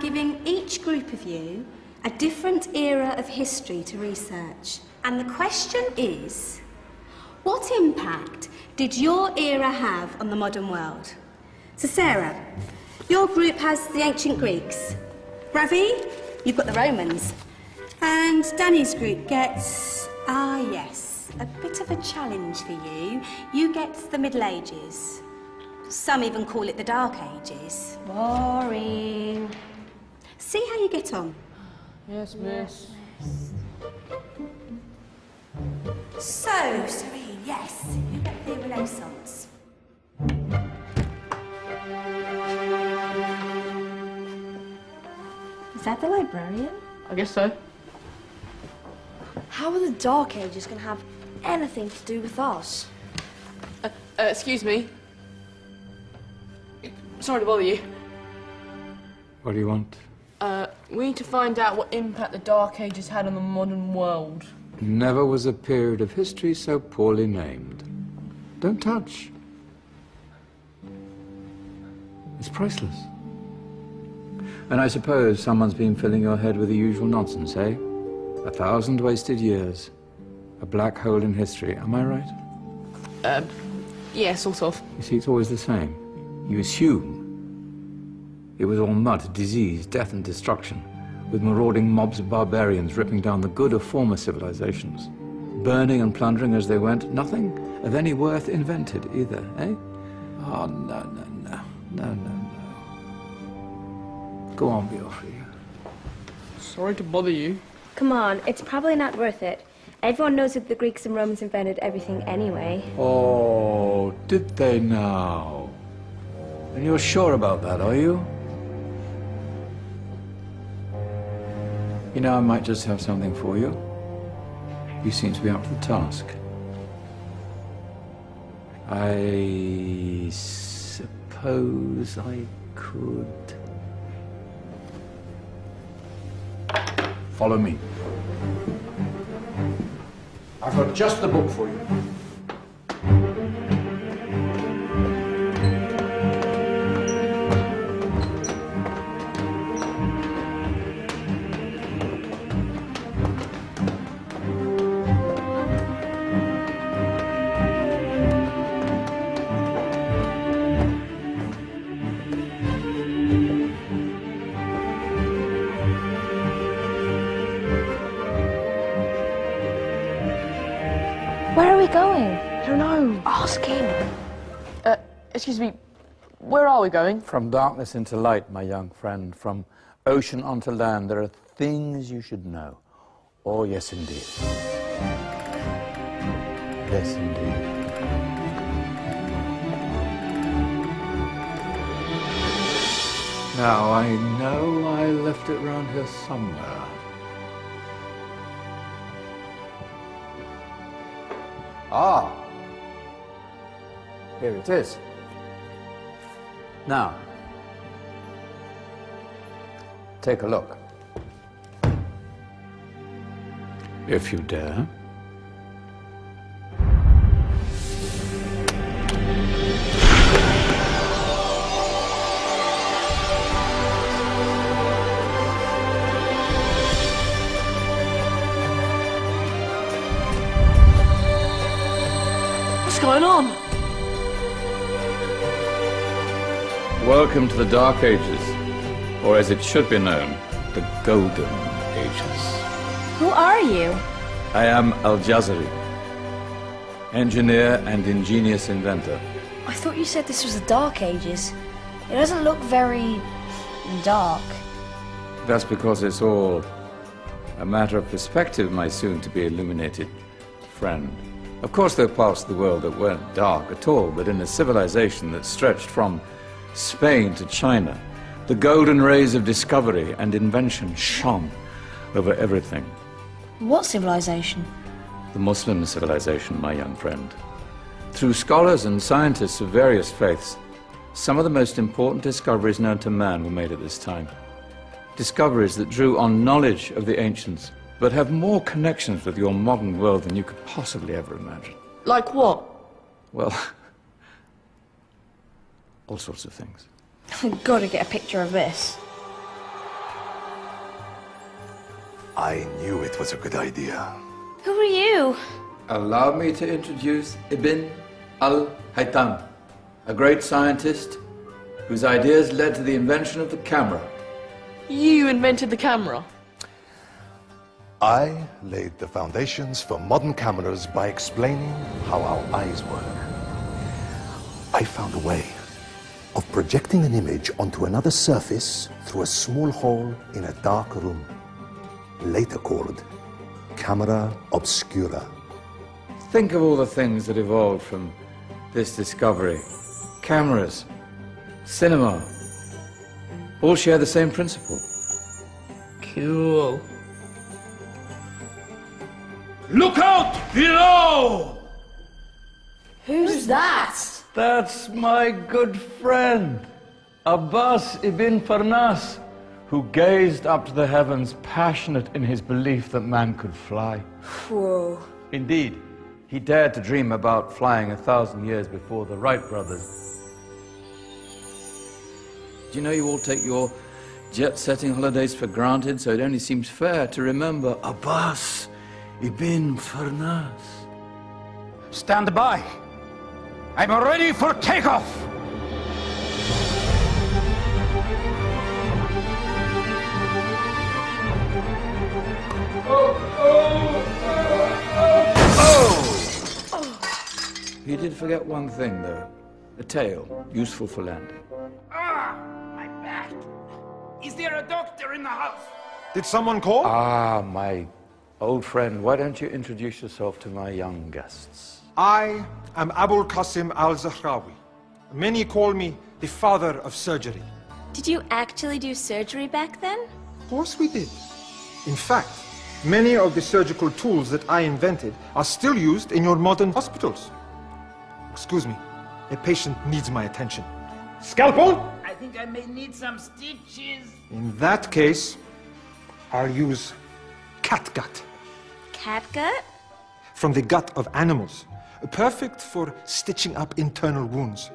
giving each group of you a different era of history to research. And the question is, what impact did your era have on the modern world? So Sarah, your group has the ancient Greeks. Ravi, you've got the Romans. And Danny's group gets, yes, a bit of a challenge for you. You get the Middle Ages. Some even call it the Dark Ages. Boring. See how you get on. Yes, miss. So, Serene, yes, you get the Renaissance. Is that the librarian? I guess so. How are the Dark Ages going to have anything to do with us? Excuse me. Sorry to bother you. What do you want? We need to find out what impact the Dark Ages had on the modern world. Never was a period of history so poorly named. Don't touch. It's priceless. And I suppose someone's been filling your head with the usual nonsense, eh? 1,000 wasted years. A black hole in history, am I right? Yeah, sort of. You see, it's always the same. You assume it was all mud, disease, death and destruction, with marauding mobs of barbarians ripping down the good of former civilizations, burning and plundering as they went, nothing of any worth invented either, eh? Oh, no. Go on, Beofrey. Sorry to bother you. Come on, it's probably not worth it. Everyone knows that the Greeks and Romans invented everything anyway. Oh, did they now? And you're sure about that, are you? You know, I might just have something for you. You seem to be up to the task. I suppose I could... Follow me. I've got just the book for you. Where are we going? I don't know. Ask him. Excuse me, where are we going? From darkness into light, my young friend. From ocean onto land, there are things you should know. Oh, yes, indeed. Yes, indeed. Now, I know I left it round here somewhere. Ah, here it is. Now, take a look. If you dare. What's going on? Welcome to the Dark Ages, or as it should be known, the Golden Ages. Who are you? I am Al-Jazari, engineer and ingenious inventor. I thought you said this was the Dark Ages. It doesn't look very dark. That's because it's all a matter of perspective, my soon-to-be illuminated friend. Of course, there are parts of the world that weren't dark at all, but in a civilization that stretched from Spain to China, the golden rays of discovery and invention shone over everything. What civilization? The Muslim civilization, my young friend. Through scholars and scientists of various faiths, some of the most important discoveries known to man were made at this time. Discoveries that drew on knowledge of the ancients, but have more connections with your modern world than you could possibly ever imagine. Like what? Well, all sorts of things. I've got to get a picture of this. I knew it was a good idea. Who are you? Allow me to introduce Ibn al-Haytham, a great scientist whose ideas led to the invention of the camera. You invented the camera? I laid the foundations for modern cameras by explaining how our eyes work. I found a way of projecting an image onto another surface through a small hole in a dark room, later called camera obscura. Think of all the things that evolved from this discovery. Cameras, cinema, all share the same principle. Cool. Look out below! Who's that? That's my good friend, Abbas ibn Farnas, who gazed up to the heavens, passionate in his belief that man could fly. Whoa. Indeed, he dared to dream about flying 1,000 years before the Wright brothers. Do you know you all take your jet-setting holidays for granted, so it only seems fair to remember Abbas ibn Farnas? Stand by. I'm ready for takeoff. You did forget one thing, though. A tail, useful for landing. My back. Is there a doctor in the house? Did someone call? Ah, my old friend, why don't you introduce yourself to my young guests? I am Abul Qasim al-Zahrawi. Many call me the father of surgery. Did you actually do surgery back then? Of course we did. In fact, many of the surgical tools that I invented are still used in your modern hospitals. Excuse me, a patient needs my attention. Scalpel? I think I may need some stitches. In that case, I'll use catgut. Catgut? From the gut of animals. Perfect for stitching up internal wounds.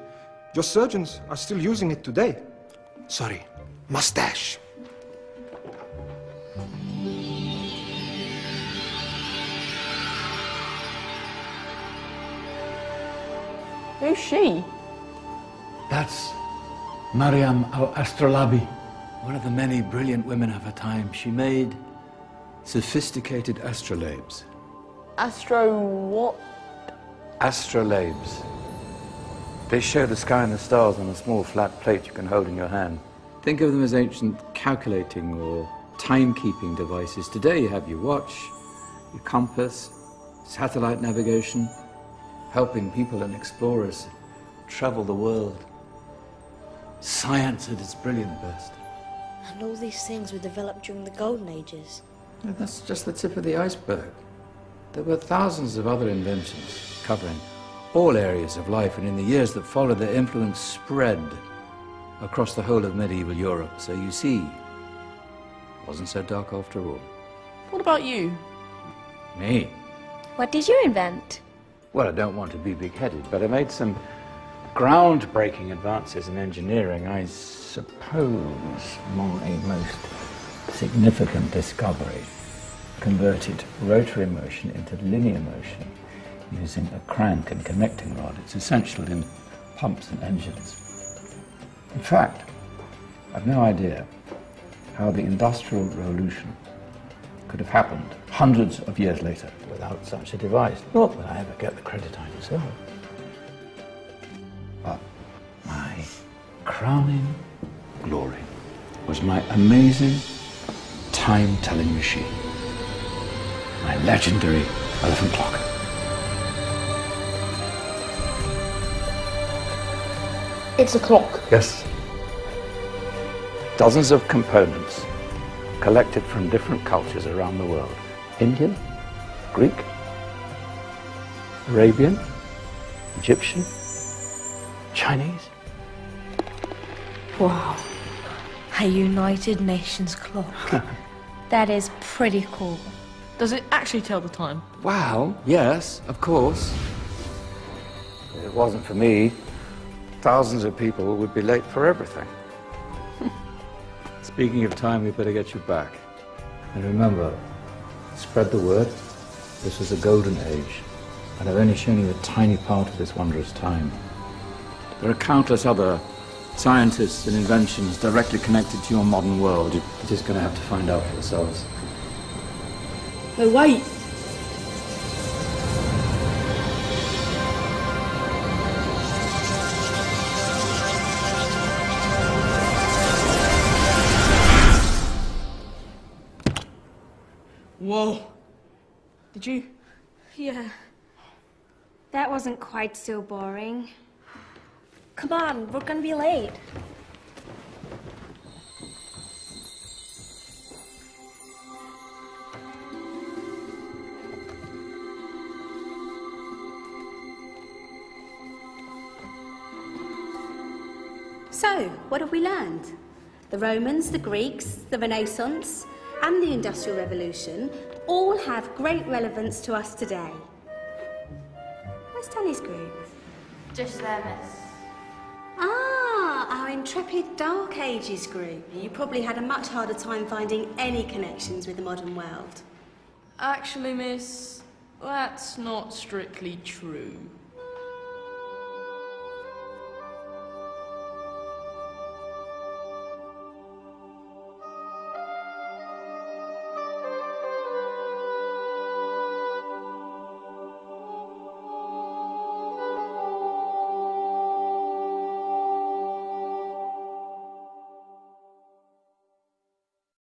Your surgeons are still using it today. Sorry, mustache. Who's she? That's Maryam al-Astrolabi, one of the many brilliant women of her time. She made sophisticated astrolabes. Astro what? Astrolabes. They show the sky and the stars on a small flat plate you can hold in your hand. Think of them as ancient calculating or timekeeping devices. Today you have your watch, your compass, satellite navigation, helping people and explorers travel the world. Science at its brilliant best. And all these things were developed during the Golden Ages. No, that's just the tip of the iceberg. There were thousands of other inventions covering all areas of life, and in the years that followed, their influence spread across the whole of medieval Europe. So you see, it wasn't so dark after all. What about you? Me? What did you invent? Well, I don't want to be big-headed, but I made some groundbreaking advances in engineering. I suppose my most significant discovery converted rotary motion into linear motion using a crank and connecting rod. It's essential in pumps and engines. In fact, I've no idea how the Industrial Revolution could have happened hundreds of years later without such a device. Not that I ever get the credit I deserve. But my crowning glory was my amazing time-telling machine, my legendary elephant clock. It's a clock. Yes. Dozens of components collected from different cultures around the world. Indian, Greek, Arabian, Egyptian, Chinese. Wow. A United Nations clock. That is pretty cool. Does it actually tell the time? Well, yes, of course. If it wasn't for me, thousands of people would be late for everything. Speaking of time, we better get you back. And remember, Spread the word. This was a golden age, and I've only shown you a tiny part of this wondrous time. There are countless other scientists and inventions directly connected to your modern world. You're just going to have to find out for yourselves. No, wait. Whoa. Did you? Yeah. That wasn't quite so boring. Come on, we're gonna be late. So, what have we learned? The Romans, the Greeks, the Renaissance, and the Industrial Revolution all have great relevance to us today. Where's Danny's group? Just there, miss. Ah, our intrepid Dark Ages group. You probably had a much harder time finding any connections with the modern world. Actually, miss, that's not strictly true.